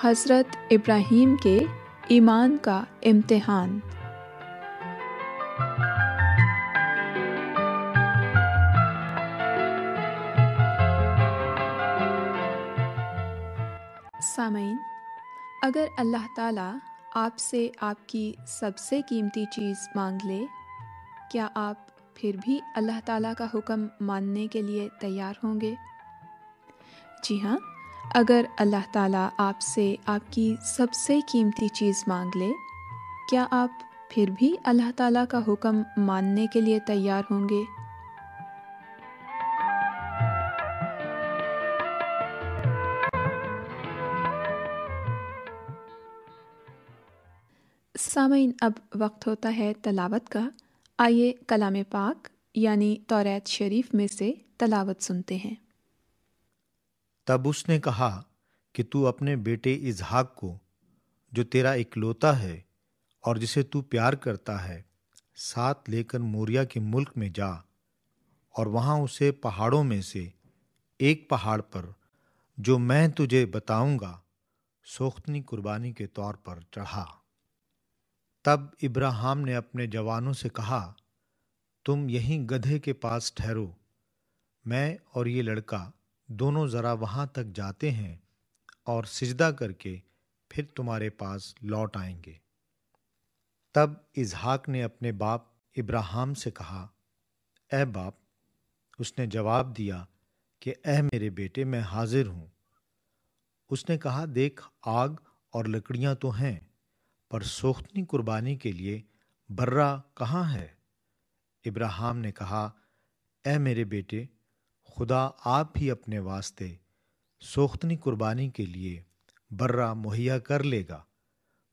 حضرت ابراہیم کے ایمان کا امتحان۔ سامعین، اگر اللہ تعالیٰ آپ سے آپ کی سب سے قیمتی چیز مانگ لے، کیا آپ پھر بھی اللہ تعالیٰ کا حکم ماننے کے لیے تیار ہوں گے؟ جی ہاں، اگر اللہ تعالیٰ آپ سے آپ کی سب سے قیمتی چیز مانگ لے، کیا آپ پھر بھی اللہ تعالیٰ کا حکم ماننے کے لیے تیار ہوں گے؟ سامعین، اب وقت ہوتا ہے تلاوت کا۔ آئیے کلام پاک یعنی توریت شریف میں سے تلاوت سنتے ہیں۔ تب اس نے کہا کہ تو اپنے بیٹے اسحاق کو، جو تیرا اکلوتا ہے اور جسے تو پیار کرتا ہے، ساتھ لے کر موریا کے ملک میں جا، اور وہاں اسے پہاڑوں میں سے ایک پہاڑ پر جو میں تجھے بتاؤں گا سوختنی قربانی کے طور پر چڑھا۔ تب ابراہیم نے اپنے جوانوں سے کہا، تم یہیں گدھے کے پاس ٹھہرو، میں اور یہ لڑکا دونوں ذرا وہاں تک جاتے ہیں اور سجدہ کر کے پھر تمہارے پاس لوٹ آئیں گے۔ تب اسحاق نے اپنے باپ ابراہیم سے کہا، اے باپ۔ اس نے جواب دیا کہ اے میرے بیٹے، میں حاضر ہوں۔ اس نے کہا، دیکھ، آگ اور لکڑیاں تو ہیں، پر سوختنی قربانی کے لیے برا کہاں ہے؟ ابراہیم نے کہا، اے میرے بیٹے، خدا آپ ہی اپنے واسطے سوختنی قربانی کے لیے برا مہیا کر لے گا۔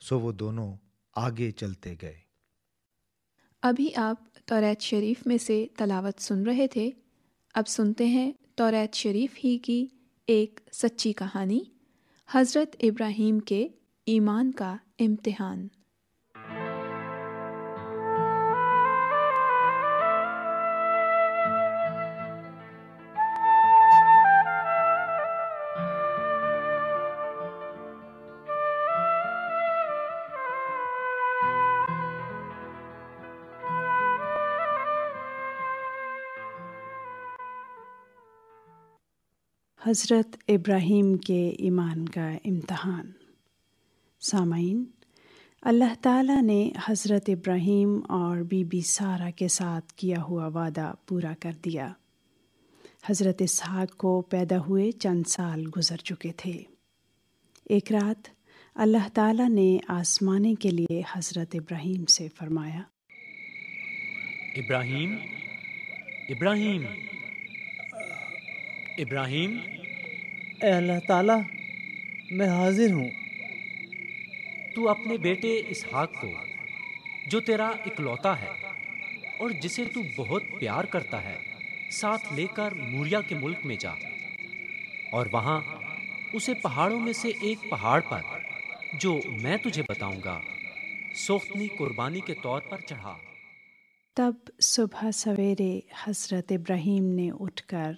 سو وہ دونوں آگے چلتے گئے۔ ابھی آپ توریت شریف میں سے تلاوت سن رہے تھے۔ اب سنتے ہیں توریت شریف ہی کی ایک سچی کہانی، حضرت ابراہیم کے ایمان کا امتحان۔ حضرت ابراہیم کے ایمان کا امتحان۔ سامعین، اللہ تعالیٰ نے حضرت ابراہیم اور بی بی سارہ کے ساتھ کیا ہوا وعدہ پورا کر دیا۔ حضرت اسحاق کو پیدا ہوئے چند سال گزر چکے تھے۔ ایک رات اللہ تعالیٰ نے آزمانے کے لیے حضرت ابراہیم سے فرمایا، ابراہیم، ابراہیم، ابراہیم۔ اے اللہ تعالیٰ، میں حاضر ہوں۔ تو اپنے بیٹے اسحاق کو، جو تیرا اکلوتا ہے اور جسے تو بہت پیار کرتا ہے، ساتھ لے کر موریا کے ملک میں جا، اور وہاں اسے پہاڑوں میں سے ایک پہاڑ پر جو میں تجھے بتاؤں گا سوختنی قربانی کے طور پر چڑھا۔ تب صبح سویرے حضرت ابراہیم نے اٹھ کر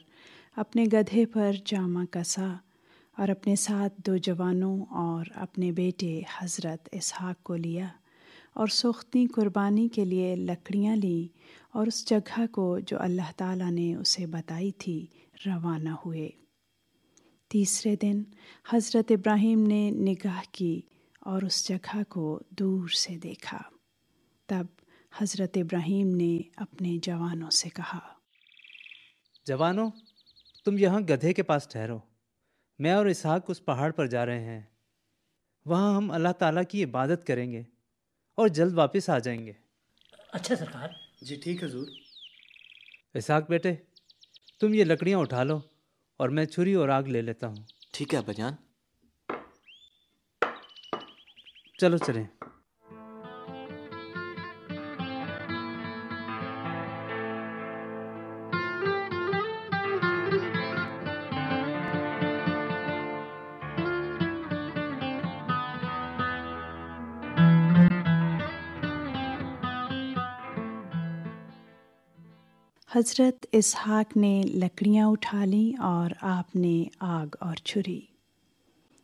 اپنے گدھے پر جامہ کسا اور اپنے ساتھ 2 جوانوں اور اپنے بیٹے حضرت اسحاق کو لیا، اور سوختنی قربانی کے لیے لکڑیاں لیں، اور اس جگہ کو جو اللہ تعالیٰ نے اسے بتائی تھی روانہ ہوئے۔ تیسرے دن حضرت ابراہیم نے نگاہ کی اور اس جگہ کو دور سے دیکھا۔ تب حضرت ابراہیم نے اپنے جوانوں سے کہا، جوانوں، تم یہاں گدھے کے پاس ٹھہرو، میں اور اسحاق اس پہاڑ پر جا رہے ہیں۔ وہاں ہم اللہ تعالیٰ کی عبادت کریں گے اور جلد واپس آ جائیں گے۔ اچھا سرکار۔ جی ٹھیک حضور۔ اسحاق بیٹے، تم یہ لکڑیاں اٹھا لو اور میں چھری اور آگ لے لیتا ہوں۔ ٹھیک ہے ابا جان۔ چلو چلیں۔ حضرت اسحاق نے لکڑیاں اٹھا لیں اور آپ نے آگ اور چھری۔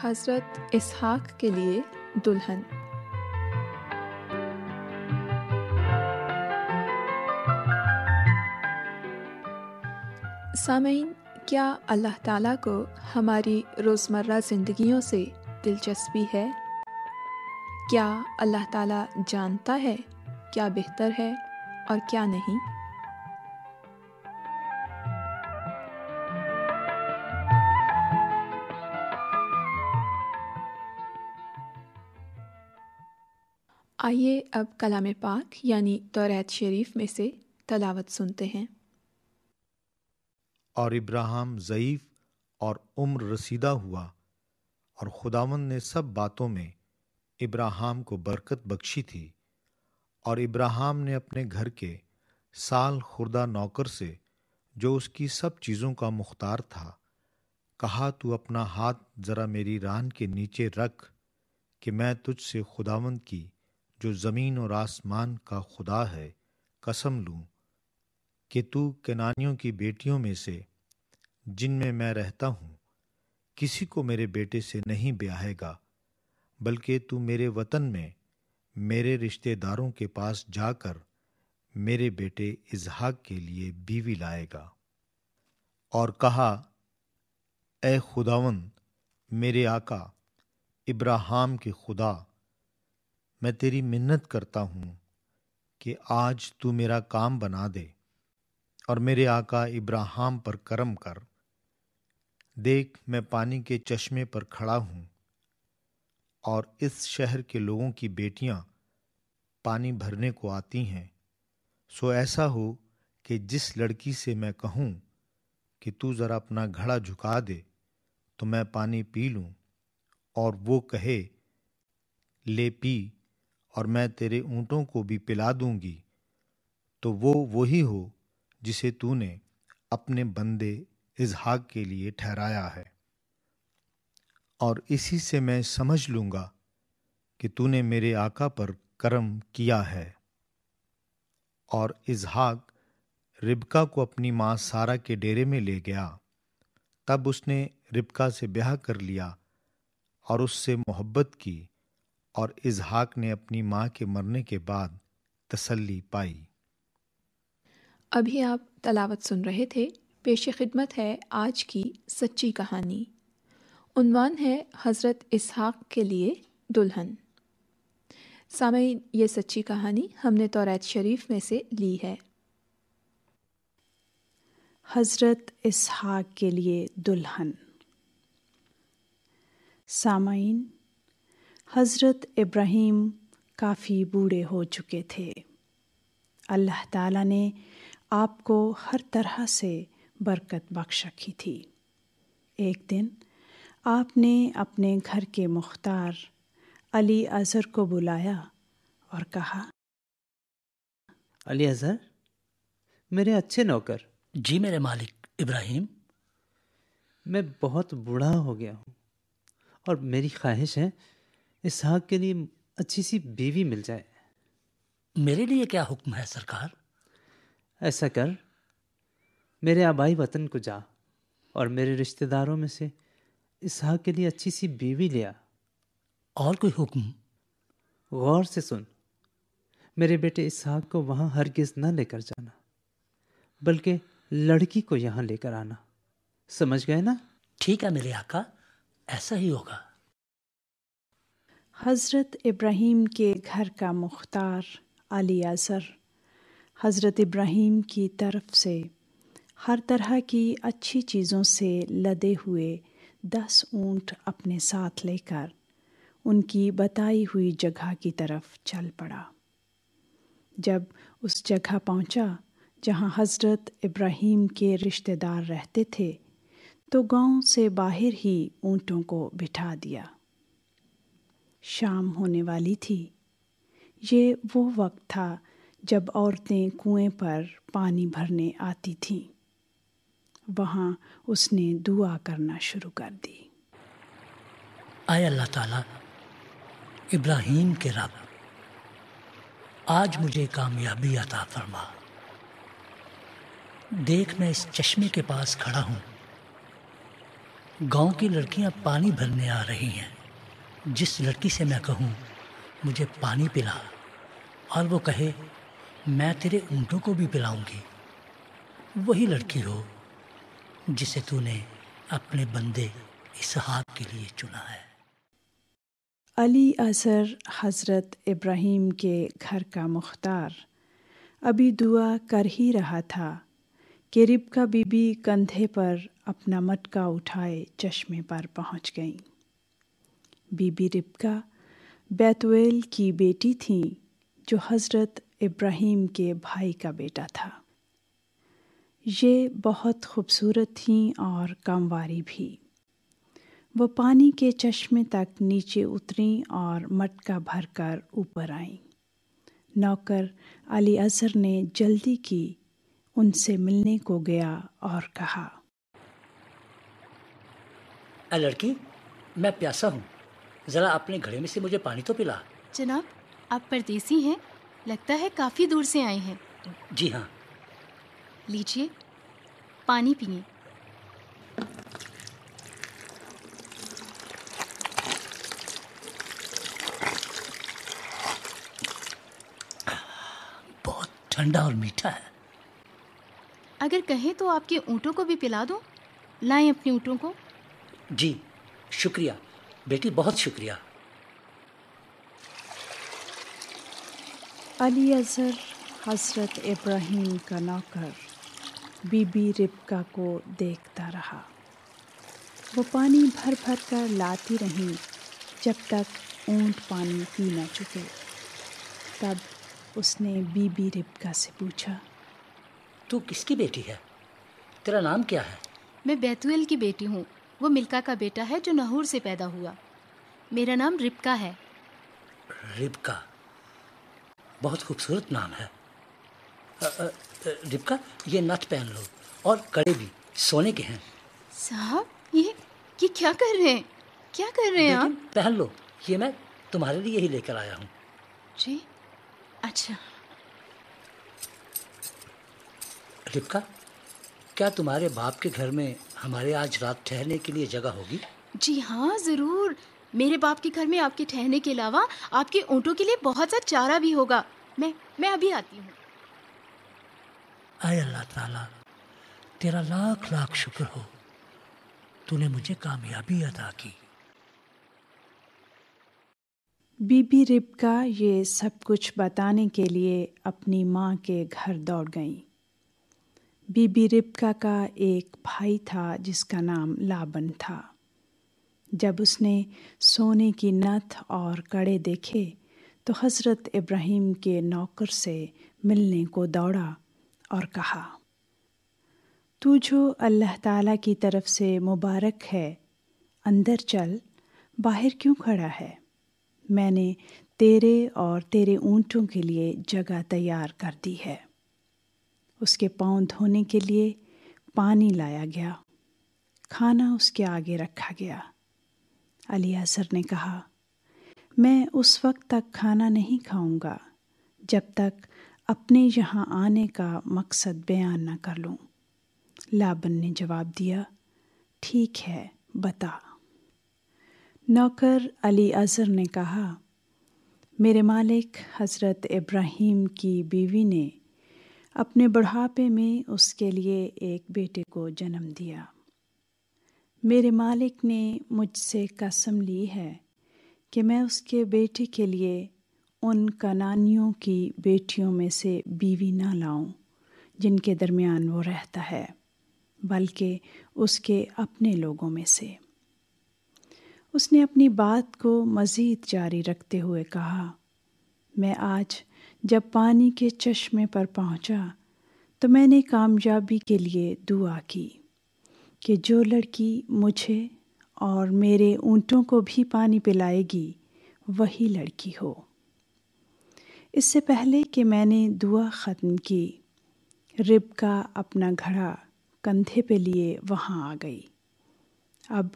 حضرت اسحاق کے لیے دلہن۔ سامعین، کیا اللہ تعالیٰ کو ہماری روزمرہ زندگیوں سے دلچسپی ہے؟ کیا اللہ تعالیٰ جانتا ہے کیا بہتر ہے اور کیا نہیں؟ آئیے اب کلام پاک یعنی توریت شریف میں سے تلاوت سنتے ہیں۔ اور ابراہیم ضعیف اور عمر رسیدہ ہوا، اور خداوند نے سب باتوں میں ابراہیم کو برکت بخشی تھی، اور ابراہیم نے اپنے گھر کے سال خوردہ نوکر سے، جو اس کی سب چیزوں کا مختار تھا، کہا تو اپنا ہاتھ ذرا میری ران کے نیچے رکھ کہ میں تجھ سے خداوند کی جو زمین اور آسمان کا خدا ہے قسم لوں کہ تو کنانیوں کی بیٹیوں میں سے جن میں رہتا ہوں کسی کو میرے بیٹے سے نہیں بیاہے گا، بلکہ تو میرے وطن میں میرے رشتہ داروں کے پاس جا کر میرے بیٹے اسحاق کے لیے بیوی لائے گا۔ اور کہا، اے خداوند میرے آقا ابراہیم کے خدا، میں تیری منت کرتا ہوں کہ آج تو میرا کام بنا دے اور میرے آقا ابراہیم پر کرم کر۔ دیکھ، میں پانی کے چشمے پر کھڑا ہوں، اور اس شہر کے لوگوں کی بیٹیاں پانی بھرنے کو آتی ہیں، سو ایسا ہو کہ جس لڑکی سے میں کہوں کہ تو ذرا اپنا گھڑا جھکا دے تو میں پانی پی لوں، اور وہ کہے لے پی اور میں تیرے اونٹوں کو بھی پلا دوں گی، تو وہ وہی ہو جسے تو نے اپنے بندے اسحاق کے لیے ٹھہرایا ہے۔ اور اسی سے میں سمجھ لوں گا کہ تو نے میرے آقا پر کرم کیا ہے۔ اور اسحاق ربکا کو اپنی ماں سارہ کے ڈیرے میں لے گیا، تب اس نے ربکا سے بیاہ کر لیا اور اس سے محبت کی، اور اسحاق نے اپنی ماں کے مرنے کے بعد تسلی پائی۔ ابھی آپ تلاوت سن رہے تھے، پیش خدمت ہے آج کی سچی کہانی۔ عنوان ہے حضرت اسحاق کے لیے دلہن۔ سامعین، یہ سچی کہانی ہم نے توریت شریف میں سے لی ہے۔ حضرت اسحاق کے لیے دلہن۔ سامعین، حضرت ابراہیم کافی بوڑھے ہو چکے تھے۔ اللہ تعالیٰ نے آپ کو ہر طرح سے برکت بخش رکھی تھی۔ ایک دن آپ نے اپنے گھر کے مختار علی اظہر کو بلایا اور کہا، علی اظہر، میرے اچھے نوکر۔ جی میرے مالک ابراہیم۔ میں بہت بوڑھا ہو گیا ہوں، اور میری خواہش ہے اسحاق کے لیے اچھی سی بیوی مل جائے۔ میرے لیے کیا حکم ہے سرکار؟ ایسا کر، میرے آبائی وطن کو جا اور میرے رشتہ داروں میں سے اسحاق کے لیے اچھی سی بیوی لیا۔ اور کوئی حکم؟ غور سے سن، میرے بیٹے اسحاق کو وہاں ہرگز نہ لے کر جانا، بلکہ لڑکی کو یہاں لے کر آنا۔ سمجھ گئے نا؟ ٹھیک ہے میرے آقا، ایسا ہی ہوگا۔ حضرت ابراہیم کے گھر کا مختار علی اظہر حضرت ابراہیم کی طرف سے ہر طرح کی اچھی چیزوں سے لدے ہوئے 10 اونٹ اپنے ساتھ لے کر ان کی بتائی ہوئی جگہ کی طرف چل پڑا۔ جب اس جگہ پہنچا جہاں حضرت ابراہیم کے رشتہ دار رہتے تھے، تو گاؤں سے باہر ہی اونٹوں کو بٹھا دیا۔ شام ہونے والی تھی۔ یہ وہ وقت تھا جب عورتیں کنویں پر پانی بھرنے آتی تھیں۔ وہاں اس نے دعا کرنا شروع کر دی۔ اے اللہ تعالیٰ، ابراہیم کے رب، آج مجھے کامیابی عطا فرما۔ دیکھ، میں اس چشمے کے پاس کھڑا ہوں، گاؤں کی لڑکیاں پانی بھرنے آ رہی ہیں. جس لڑکی سے میں کہوں مجھے پانی پلا اور وہ کہے میں تیرے اونٹوں کو بھی پلاؤں گی، وہی لڑکی ہو جسے تو نے اپنے بندے اسحاق کے لیے چنا ہے. علی اظہر حضرت ابراہیم کے گھر کا مختار ابھی دعا کر ہی رہا تھا کہ ربکا بی بی کندھے پر اپنا مٹکا اٹھائے چشمے پر پہنچ گئیں. بی بی ربکا بیتویل کی بیٹی تھیں جو حضرت ابراہیم کے بھائی کا بیٹا تھا. یہ بہت خوبصورت تھیں اور کمواری بھی. وہ پانی کے چشمے تک نیچے اتریں اور مٹکا بھر کر اوپر آئیں. نوکر علی اظہر نے جلدی کی ان سے ملنے کو گیا اور کہا، اے لڑکی، میں پیاسا ہوں، ذرا اپنے گھڑے میں سے مجھے پانی تو پلا. جناب، آپ پردیسی ہیں، لگتا ہے کافی دور سے آئے ہیں. جی ہاں. لیجیے پانی پئیں. بہت ٹھنڈا اور میٹھا ہے. اگر کہیں تو آپ کے اونٹوں کو بھی پلا دوں. لائیں اپنے اونٹوں کو. جی شکریہ بیٹی، بہت شکریہ. علی اظہر حضرت ابراہیم کا نوکر بی بی ربکا کو دیکھتا رہا. وہ پانی بھر بھر کر لاتی رہیں جب تک اونٹ پانی پی نہ چکے. تب اس نے بی بی ربکا سے پوچھا، تو کس کی بیٹی ہے؟ تیرا نام کیا ہے؟ میں بیتویل کی بیٹی ہوں. وہ ملکا کا بیٹا ہے جو نحور سے پیدا ہوا. میرا نام ربکا ہے. ربکا، بہت خوبصورت نام ہے. ربکا، یہ نتھ پہن لو اور کڑے بھی سونے کے ہیں. صاحب، یہ کیا کر رہے ہیں؟ کیا کر رہے ہیں بیٹی آپ؟ پہن لو، یہ میں تمہارے لیے ہی لے کر آیا ہوں. جی اچھا. ربکا، کیا تمہارے باپ کے گھر میں ہمارے آج رات ٹھہرنے کے لیے جگہ ہوگی؟ جی ہاں ضرور. میرے باپ کے گھر میں آپ کے ٹھہرنے کے علاوہ آپ کے اونٹوں کے لیے بہت سا چارہ بھی ہوگا. میں ابھی آتی ہوں. اے اللہ تعالیٰ، تیرا لاکھ لاکھ شکر ہو، تو نے مجھے کامیابی عطا کی. بی بی ربکا یہ سب کچھ بتانے کے لیے اپنی ماں کے گھر دوڑ گئیں. بی بی ربکا کا ایک بھائی تھا جس کا نام لابن تھا. جب اس نے سونے کی نتھ اور کڑے دیکھے تو حضرت ابراہیم کے نوکر سے ملنے کو دوڑا اور کہا، تو جو اللہ تعالیٰ کی طرف سے مبارک ہے، اندر چل، باہر کیوں کھڑا ہے؟ میں نے تیرے اور تیرے اونٹوں کے لیے جگہ تیار کر دی ہے. اس کے پاؤں دھونے کے لیے پانی لایا گیا. کھانا اس کے آگے رکھا گیا. علی اظہر نے کہا، میں اس وقت تک کھانا نہیں کھاؤں گا جب تک اپنے یہاں آنے کا مقصد بیان نہ کر لوں. لابن نے جواب دیا، ٹھیک ہے، بتا. نوکر علی اظہر نے کہا، میرے مالک حضرت ابراہیم کی بیوی نے اپنے بڑھاپے میں اس کے لیے ایک بیٹے کو جنم دیا. میرے مالک نے مجھ سے قسم لی ہے کہ میں اس کے بیٹے کے لیے ان کنانیوں کی بیٹیوں میں سے بیوی نہ لاؤں جن کے درمیان وہ رہتا ہے، بلکہ اس کے اپنے لوگوں میں سے. اس نے اپنی بات کو مزید جاری رکھتے ہوئے کہا، میں آج جب پانی کے چشمے پر پہنچا تو میں نے کامیابی کے لیے دعا کی کہ جو لڑکی مجھے اور میرے اونٹوں کو بھی پانی پلائے گی وہی لڑکی ہو. اس سے پہلے کہ میں نے دعا ختم کی، ربکا اپنا گھڑا کندھے پہ لیے وہاں آ گئی. اب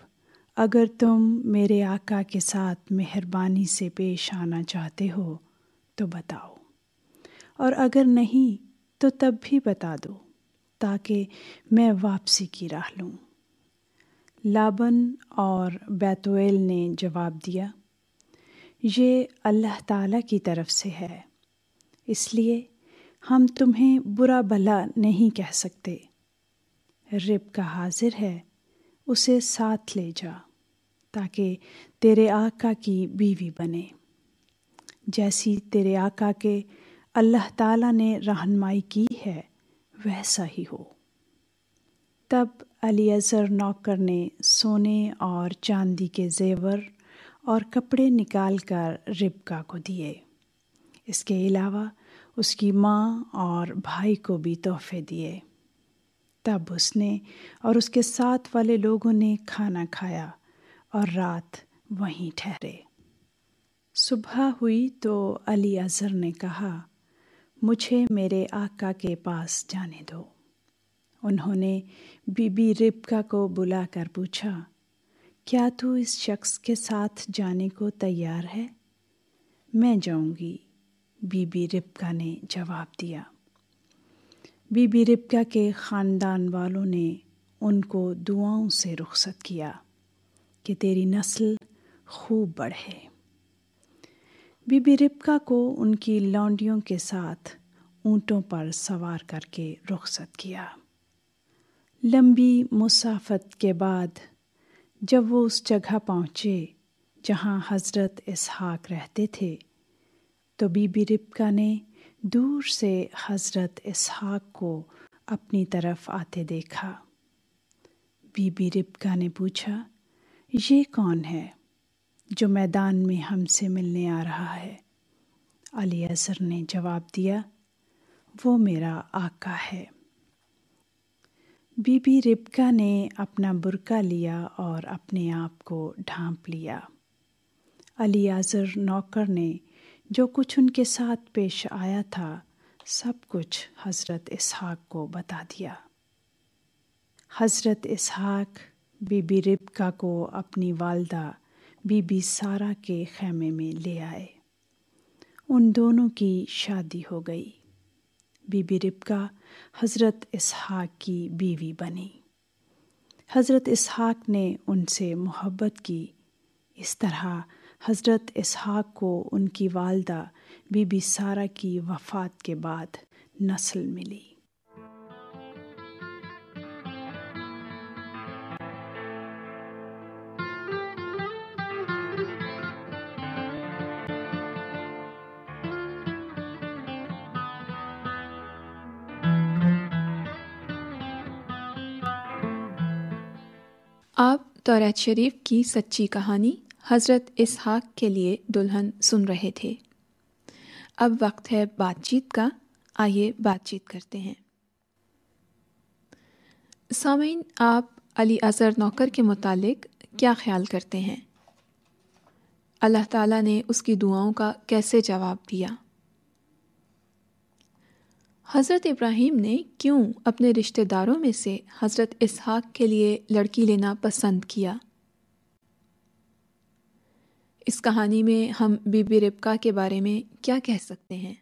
اگر تم میرے آقا کے ساتھ مہربانی سے پیش آنا چاہتے ہو تو بتاؤ، اور اگر نہیں تو تب بھی بتا دو تاکہ میں واپسی کی راہ لوں. لابن اور بیتویل نے جواب دیا، یہ اللہ تعالیٰ کی طرف سے ہے، اس لیے ہم تمہیں برا بھلا نہیں کہہ سکتے۔ ربکا حاضر ہے، اسے ساتھ لے جا تاکہ تیرے آقا کی بیوی بنے، جیسی تیرے آقا کے اللہ تعالیٰ نے رہنمائی کی ہے ویسا ہی ہو۔ تب الیعزر نوکر نے سونے اور چاندی کے زیور اور کپڑے نکال کر ربکا کو دیے، اس کے علاوہ اس کی ماں اور بھائی کو بھی تحفے دیے۔ تب اس نے اور اس کے ساتھ والے لوگوں نے کھانا کھایا اور رات وہیں ٹھہرے۔ صبح ہوئی تو الیعزر نے کہا، مجھے میرے آقا کے پاس جانے دو۔ انہوں نے بی بی ربکا کو بلا کر پوچھا، کیا تو اس شخص کے ساتھ جانے کو تیار ہے؟ میں جاؤں گی، بی بی ربکا نے جواب دیا۔ بی بی ربکا کے خاندان والوں نے ان کو دعاؤں سے رخصت کیا کہ تیری نسل خوب بڑھے۔ بی بی ربکا کو ان کی لونڈیوں کے ساتھ اونٹوں پر سوار کر کے رخصت کیا۔ لمبی مسافت کے بعد جب وہ اس جگہ پہنچے جہاں حضرت اسحاق رہتے تھے تو بی بی ربکا نے دور سے حضرت اسحاق کو اپنی طرف آتے دیکھا۔ بی بی ربکا نے پوچھا، یہ کون ہے جو میدان میں ہم سے ملنے آ رہا ہے؟ الیعزر نے جواب دیا، وہ میرا آقا ہے۔ بی بی ربکا نے اپنا برقع لیا اور اپنے آپ کو ڈھانپ لیا۔ الیعزر نوکر نے جو کچھ ان کے ساتھ پیش آیا تھا سب کچھ حضرت اسحاق کو بتا دیا۔ حضرت اسحاق بی بی ربکا کو اپنی والدہ بی بی سارہ کے خیمے میں لے آئے۔ ان دونوں کی شادی ہو گئی۔ بی بی ربکا حضرت اسحاق کی بیوی بنی۔ حضرت اسحاق نے ان سے محبت کی، اس طرح حضرت اسحاق کو ان کی والدہ بی بی سارہ کی وفات کے بعد نسل ملی۔ آپ تورات شریف کی سچی کہانی حضرت اسحاق کے لیے دلہن سن رہے تھے۔ اب وقت ہے بات چیت کا، آئیے بات چیت کرتے ہیں۔ سامعین، آپ الیعزر نوکر کے متعلق کیا خیال کرتے ہیں؟ اللہ تعالیٰ نے اس کی دعاؤں کا کیسے جواب دیا؟ حضرت ابراہیم نے کیوں اپنے رشتہ داروں میں سے حضرت اسحاق کے لیے لڑکی لینا پسند کیا؟ اس کہانی میں ہم بی بی ربکا کے بارے میں کیا کہہ سکتے ہیں؟